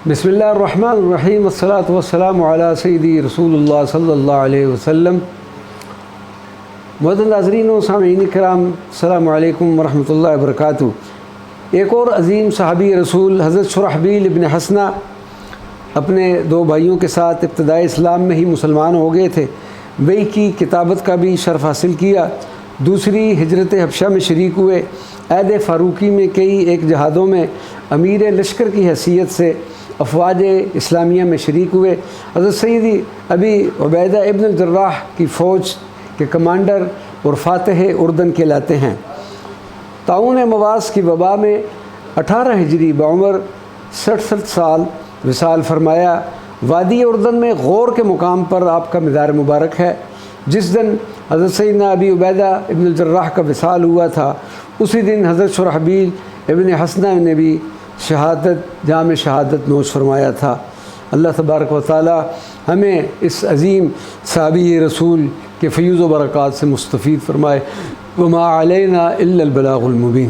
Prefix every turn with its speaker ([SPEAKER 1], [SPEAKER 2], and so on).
[SPEAKER 1] بسم اللہ الرحمن الرحیم، والصلاة والسلام علی سیدی رسول اللہ صلی اللہ علیہ وسلم۔ معزز ناظرین و سامعین کرام، السلام علیکم ورحمۃ اللہ وبرکاتہ۔ ایک اور عظیم صحابی رسول حضرت شرحبیل ابن حسنہ اپنے دو بھائیوں کے ساتھ ابتدائی اسلام میں ہی مسلمان ہو گئے تھے۔ وحی کی کتابت کا بھی شرف حاصل کیا، دوسری ہجرت حبشہ میں شریک ہوئے، عہد فاروقی میں کئی ایک جہادوں میں امیر لشکر کی حیثیت سے افواج اسلامیہ میں شریک ہوئے۔ حضرت سیدی ابی عبیدہ ابن الجراح کی فوج کے کمانڈر اور فاتح اردن کہلاتے ہیں۔ طاعون مواس کی وبا میں 18 ہجری بعمر 67 سال وصال فرمایا۔ وادی اردن میں غور کے مقام پر آپ کا مزار مبارک ہے۔ جس دن حضرت سیدنا ابی عبیدہ ابن الجراح کا وصال ہوا تھا، اسی دن حضرت شرحبیل ابن حسنہ نے بھی جام شہادت نوش فرمایا تھا۔ اللہ تبارک و تعالی ہمیں اس عظیم صحابی رسول کے فیوز و برکات سے مستفید فرمائے۔ وما علینا الا البلاغ المبین۔